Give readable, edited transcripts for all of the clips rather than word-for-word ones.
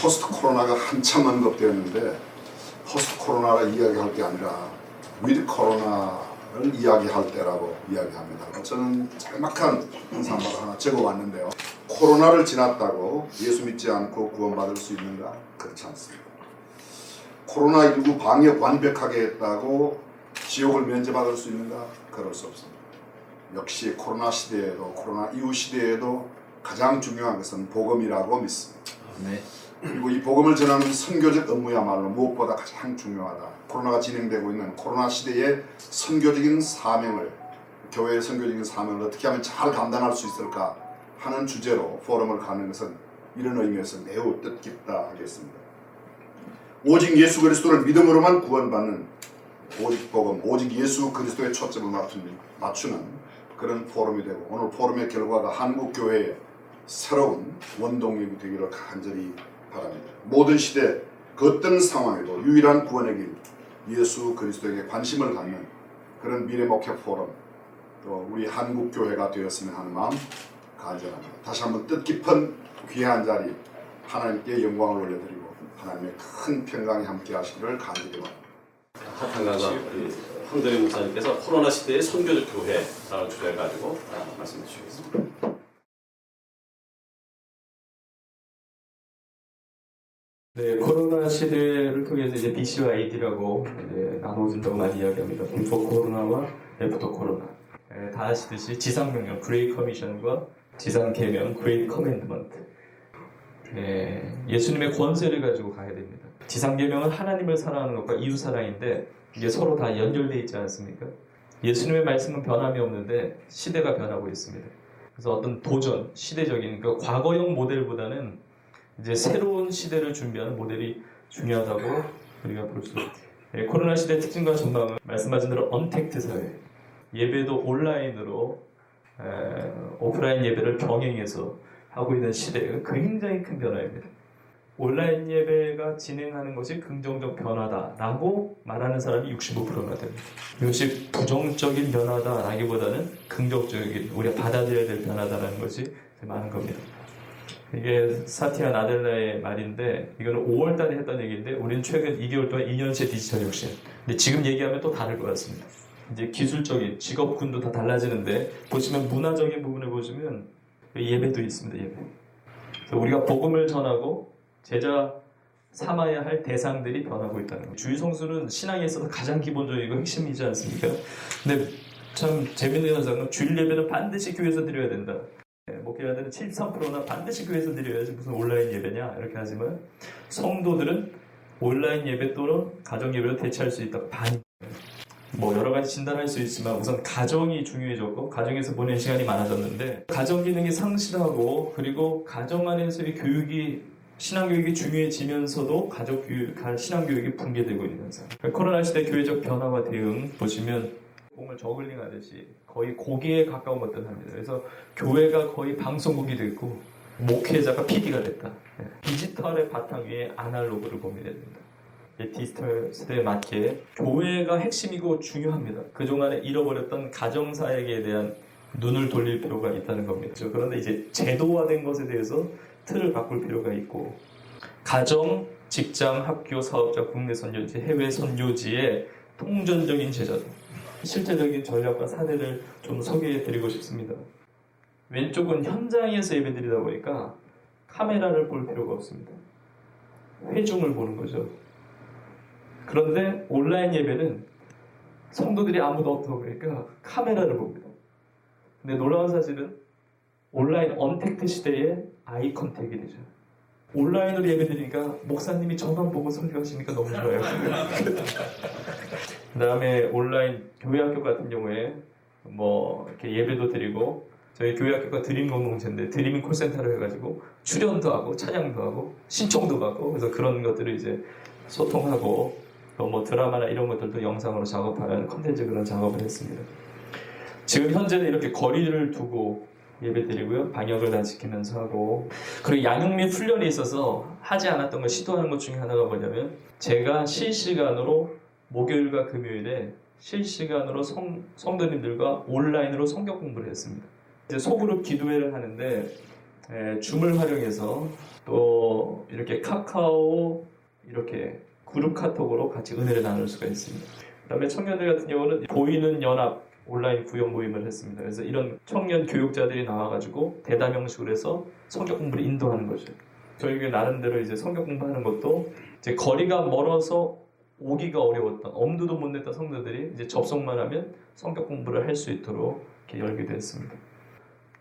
포스트 코로나가 한참 언급되었는데 포스트 코로나라 이야기할 게 아니라 위드 코로나를 이야기할 때라고 이야기합니다. 저는 짤막한 상황을 하나 적어왔는데요. 코로나를 지났다고 예수 믿지 않고 구원받을 수 있는가? 그렇지 않습니다. 코로나19 방역 완벽하게 했다고 지옥을 면제받을 수 있는가? 그럴 수 없습니다. 역시 코로나 시대에도 코로나 이후 시대에도 가장 중요한 것은 복음이라고 믿습니다. 네. 그리고 이 복음을 전하는 선교적 업무야말로 무엇보다 가장 중요하다. 코로나가 진행되고 있는 코로나 시대의 선교적인 사명을, 교회의 선교적인 사명을 어떻게 하면 잘 감당할 수 있을까 하는 주제로 포럼을 가는 것은 이런 의미에서 매우 뜻깊다 하겠습니다. 오직 예수 그리스도를 믿음으로만 구원받는 오직 복음, 오직 예수 그리스도의 초점을 맞추는 그런 포럼이 되고, 오늘 포럼의 결과가 한국 교회의 새로운 원동력이 되기를 간절히 바랍니다. 모든 시대 그 어떤 상황에도 유일한 구원의 길 예수 그리스도에게 관심을 갖는 그런 미래 목회 포럼, 또 우리 한국 교회가 되었으면 하는 마음 간절합니다. 다시 한번 뜻깊은 귀한 자리 하나님께 영광을 올려드리고 하나님의 큰 평강이 함께 하시기를 간절히 바랍니다. 한강가 황도희 목사님께서 코로나 시대의 선교적 교회라는 주제를 가지고 말씀해 주시겠습니다. 네, 코로나 시대를 통해서 이제 B씨와 AD라고 이제 나눠진다고 많이 이야기합니다. 비포 코로나와 애프터 코로나. 다 아시듯이 지상명령, 그레이트 커미션과 지상계명, 그레이트 커맨드먼트. 예수님의 권세를 가지고 가야 됩니다. 지상계명은 하나님을 사랑하는 것과 이웃 사랑인데 이게 서로 다 연결되어 있지 않습니까? 예수님의 말씀은 변함이 없는데 시대가 변하고 있습니다. 그래서 어떤 도전, 시대적인 그 과거형 모델보다는 이제 새로운 시대를 준비하는 모델이 중요하다고 우리가 볼 수 있습니다. 코로나 시대의 특징과 전망은 말씀하신 대로 언택트 사회, 예배도 온라인으로 오프라인 예배를 병행해서 하고 있는 시대가 굉장히 큰 변화입니다. 온라인 예배가 진행하는 것이 긍정적 변화다라고 말하는 사람이 65%가 됩니다. 이것이 부정적인 변화다라기보다는 긍정적인, 우리가 받아들여야 될 변화다라는 것이 많은 겁니다. 이게 사티아 나델라의 말인데, 이거는 5월 달에 했던 얘기인데 우리는 최근 2개월 동안 2년째 디지털 혁신. 근데 지금 얘기하면 또 다를 것 같습니다. 이제 기술적인 직업군도 다 달라지는데, 보시면 문화적인 부분을 보시면 예배도 있습니다. 예배. 그래서 우리가 복음을 전하고 제자 삼아야 할 대상들이 변하고 있다는 거예요. 주일 성수는 신앙에 있어서 가장 기본적이고 핵심이지 않습니까? 근데 참 재밌는 현상은 주일 예배는 반드시 교회에서 드려야 된다. 목회자들은 73%나 반드시 교회에서 드려야지 무슨 온라인 예배냐 이렇게 하지만, 성도들은 온라인 예배 또는 가정 예배로 대체할 수 있다. 뭐 여러 가지 진단할 수 있지만 우선 가정이 중요해졌고 가정에서 보낸 시간이 많아졌는데, 가정 기능이 상실하고 그리고 가정 안에서의 교육이, 신앙교육이 중요해지면서도 신앙교육이 붕괴되고 있는 현상. 코로나 시대 교회적 변화와 대응 보시면 몸을 저글링 하듯이 거의 고기에 가까운 것들 합니다. 그래서 교회가 거의 방송국이 됐고 목회자가 PD가 됐다. 디지털의 바탕 위에 아날로그를 보면 됩니다. 디지털 시대에 맞게 교회가 핵심이고 중요합니다. 그동안에 잃어버렸던 가정사역에 대한 눈을 돌릴 필요가 있다는 겁니다. 그런데 이제 제도화된 것에 대해서 틀을 바꿀 필요가 있고, 가정, 직장, 학교, 사업자, 국내 선교지, 해외 선교지의 통전적인 제자도, 실제적인 전략과 사례를 좀 소개해 드리고 싶습니다. 왼쪽은 현장에서 예배드리다 보니까 카메라를 볼 필요가 없습니다. 회중을 보는 거죠. 그런데 온라인 예배는 성도들이 아무도 없다 보니까 카메라를 봅니다. 근데 놀라운 사실은 온라인 언택트 시대에 아이 컨택이 되죠. 온라인으로 예배드리니까 목사님이 저만 보고 설교하시니까 너무 좋아요. 그 다음에 온라인 교회학교 같은 경우에 뭐 이렇게 예배도 드리고, 저희 교회학교가 드림 공동체인데 드리밍 콜센터를 해가지고 출연도 하고 찬양도 하고 신청도 받고, 그래서 그런 것들을 이제 소통하고, 또 뭐 드라마나 이런 것들도 영상으로 작업하는 컨텐츠 그런 작업을 했습니다. 지금 현재는 이렇게 거리를 두고 예배드리고요. 방역을 다 지키면서 하고, 그리고 양육 및 훈련에 있어서 하지 않았던 걸 시도하는 것 중에 하나가 뭐냐면, 제가 실시간으로 목요일과 금요일에 실시간으로 성도님들과 온라인으로 성경 공부를 했습니다. 이제 소그룹 기도회를 하는데 줌을 활용해서 또 이렇게 카카오 이렇게 그룹 카톡으로 같이 은혜를 나눌 수가 있습니다. 그다음에 청년들 같은 경우는 보이는 연합 온라인 구역 모임을 했습니다. 그래서 이런 청년 교육자들이 나와가지고 대담 형식으로 해서 성경 공부를 인도하는 거죠. 저희 나름대로 이제 성경 공부하는 것도 이제 거리가 멀어서 오기가 어려웠던 엄두도 못 냈던 성도들이 이제 접속만 하면 성경 공부를 할 수 있도록 이렇게 열게 됐습니다.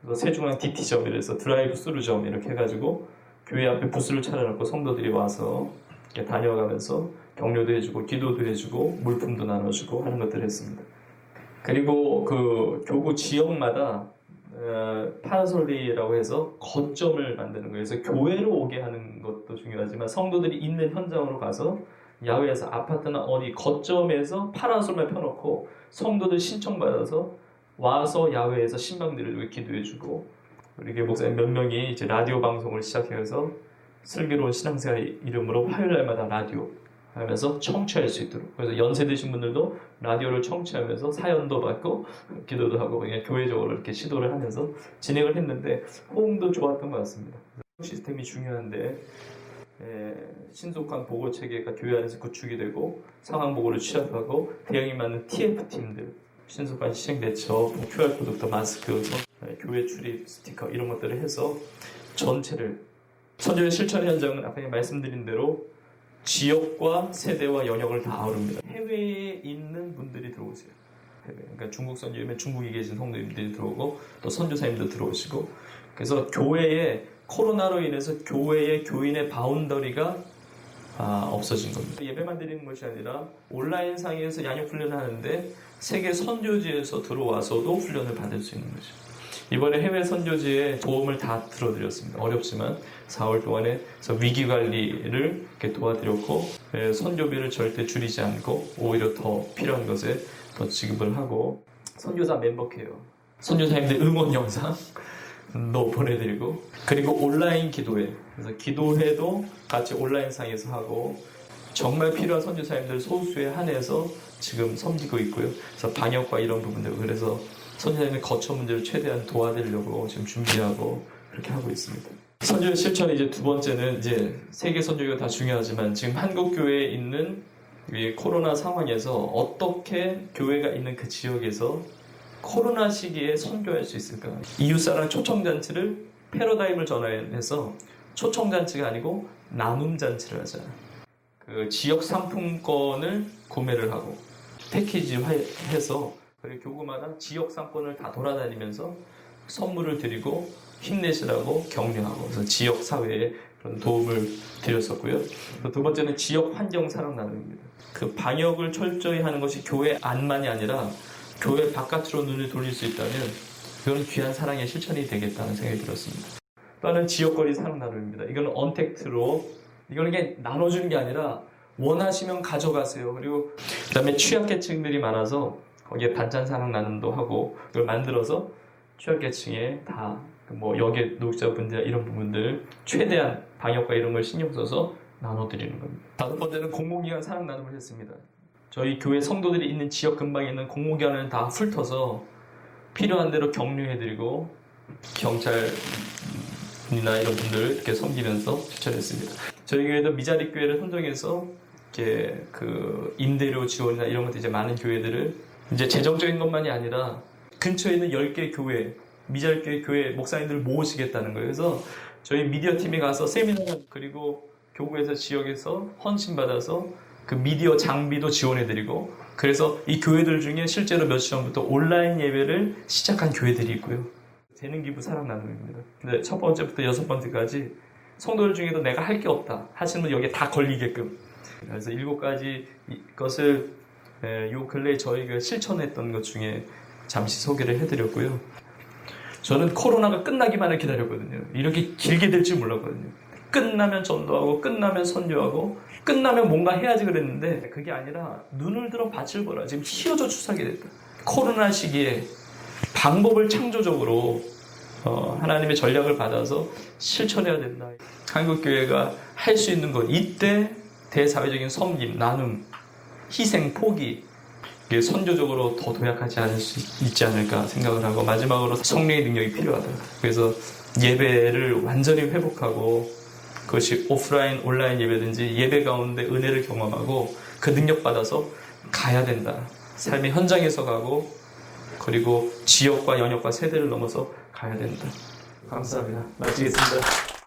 그래서 세중앙 DT점이라서 드라이브 스루점 이렇게 해가지고 교회 앞에 부스를 차려놓고 성도들이 와서 이렇게 다녀가면서 격려도 해주고 기도도 해주고 물품도 나눠주고 하는 것들을 했습니다. 그리고 그 교구 지역마다 파라솔리라고 해서 거점을 만드는 거예요. 그래서 교회로 오게 하는 것도 중요하지만 성도들이 있는 현장으로 가서 야외에서 아파트나 어디 거점에서 파라솔만 펴놓고 성도들 신청받아서 와서 야외에서 신방들을 위해 기도해주고 우리 목사님 몇 명이 이제 라디오 방송을 시작해서 슬기로운 신앙생활 이름으로 화요일날마다 라디오 하면서 청취할 수 있도록 그래서 연세 드신 분들도 라디오를 청취하면서 사연도 받고 기도도 하고 그냥 교회적으로 이렇게 시도를 하면서 진행을 했는데 호응도 좋았던 것 같습니다. 시스템이 중요한데 신속한 보고 체계가 교회 안에서 구축이 되고 상황 보고를 취합하고 대응이 맞는 TF팀들 신속한 시행 대처, QR코드부터 마스크, 교회 출입 스티커 이런 것들을 해서 전체를 선교의 실천 현장은 아까 말씀드린 대로 지역과 세대와 영역을 다 아우릅니다. 해외에 있는 분들이 들어오세요. 해외. 그러니까 중국 선교이면 중국에 계신 성도님들이 들어오고 또 선교사님도 들어오시고 그래서 교회에 코로나로 인해서 교회의 교인의 바운더리가 없어진 겁니다. 예배만 드리는 것이 아니라 온라인 상에서 양육 훈련을 하는데 세계 선교지에서 들어와서도 훈련을 받을 수 있는 거죠. 이번에 해외 선교지에 도움을 다 들어드렸습니다. 어렵지만 4월 동안에 위기 관리를 이렇게 도와드렸고 선교비를 절대 줄이지 않고 오히려 더 필요한 것에 더 지급을 하고 선교사 멤버케어, 선교사님들 응원 영상 도 보내드리고 그리고 온라인 기도회 그래서 기도회도 같이 온라인상에서 하고 정말 필요한 선교사님들 소수에 한해서 지금 섬기고 있고요. 그래서 방역과 이런 부분들 그래서 선교사님의 거처 문제를 최대한 도와드리려고 지금 준비하고 그렇게 하고 있습니다. 선교 실천의 이제 두 번째는 이제 세계 선교가 다 중요하지만 지금 한국 교회에 있는 이 코로나 상황에서 어떻게 교회가 있는 그 지역에서 코로나 시기에 선교할 수 있을까? 이웃사랑 초청잔치를 패러다임을 전환해서 초청잔치가 아니고 나눔잔치를 하자. 그 지역 상품권을 구매를 하고 패키지해서 그리고 교구마다 지역 상권을 다 돌아다니면서 선물을 드리고 힘내시라고 격려하고 그래서 지역 사회에 그런 도움을 드렸었고요. 두 번째는 지역 환경 사랑 나눔입니다. 그 방역을 철저히 하는 것이 교회 안만이 아니라 교회 바깥으로 눈을 돌릴 수 있다면 그건 귀한 사랑의 실천이 되겠다는 생각이 들었습니다. 또 하나는 지역거리 사랑 나눔입니다. 이거는 언택트로 이거는 그냥 나눠주는 게 아니라 원하시면 가져가세요. 그리고 그 다음에 취약계층들이 많아서 거기에 반찬 사랑 나눔도 하고 그걸 만들어서 취약계층에 다 뭐 여기에 노숙자분들 이런 부분들 최대한 방역과 이런 걸 신경 써서 나눠드리는 겁니다. 다섯 번째는 공공기관 사랑 나눔을 했습니다. 저희 교회 성도들이 있는 지역 근방에 있는 공공기관을 다 훑어서 필요한 대로 격려해드리고 경찰이나 이런 분들 이렇게 섬기면서 추천했습니다. 저희 교회도 미자립 교회를 선정해서 이렇게 그 임대료 지원이나 이런 것들 이제 많은 교회들을 이제 재정적인 것만이 아니라 근처에 있는 10개 교회 미자립 교회 목사님들을 모으시겠다는 거예요. 그래서 저희 미디어 팀이 가서 세미나 그리고 교구에서 지역에서 헌신받아서 그 미디어 장비도 지원해드리고 그래서 이 교회들 중에 실제로 며칠 전부터 온라인 예배를 시작한 교회들이 있고요. 재능 기부 사랑 나눔입니다. 근데 첫 번째부터 여섯 번째까지 성도들 중에도 내가 할 게 없다 하시는 분 여기에 다 걸리게끔 그래서 7가지 것을 요 근래에 저희가 실천했던 것 중에 잠시 소개를 해드렸고요. 저는 코로나가 끝나기만을 기다렸거든요. 이렇게 길게 될 줄 몰랐거든요. 끝나면 전도하고 끝나면 선교하고 끝나면 뭔가 해야지 그랬는데 그게 아니라 눈을 들어 밭을 보라. 지금 휘어져 추사하게 됐다. 코로나 시기에 방법을 창조적으로 하나님의 전략을 받아서 실천해야 된다. 한국교회가 할 수 있는 것 이때 대사회적인 섬김, 나눔, 희생, 포기 이게 선교적으로 더 도약하지 않을 수 있지 않을까 생각을 하고, 마지막으로 성령의 능력이 필요하다. 그래서 예배를 완전히 회복하고, 그것이 오프라인, 온라인 예배든지 예배 가운데 은혜를 경험하고 그 능력 받아서 가야 된다. 삶의 현장에서 가고, 그리고 지역과 영역과 세대를 넘어서 가야 된다. 감사합니다. 마치겠습니다.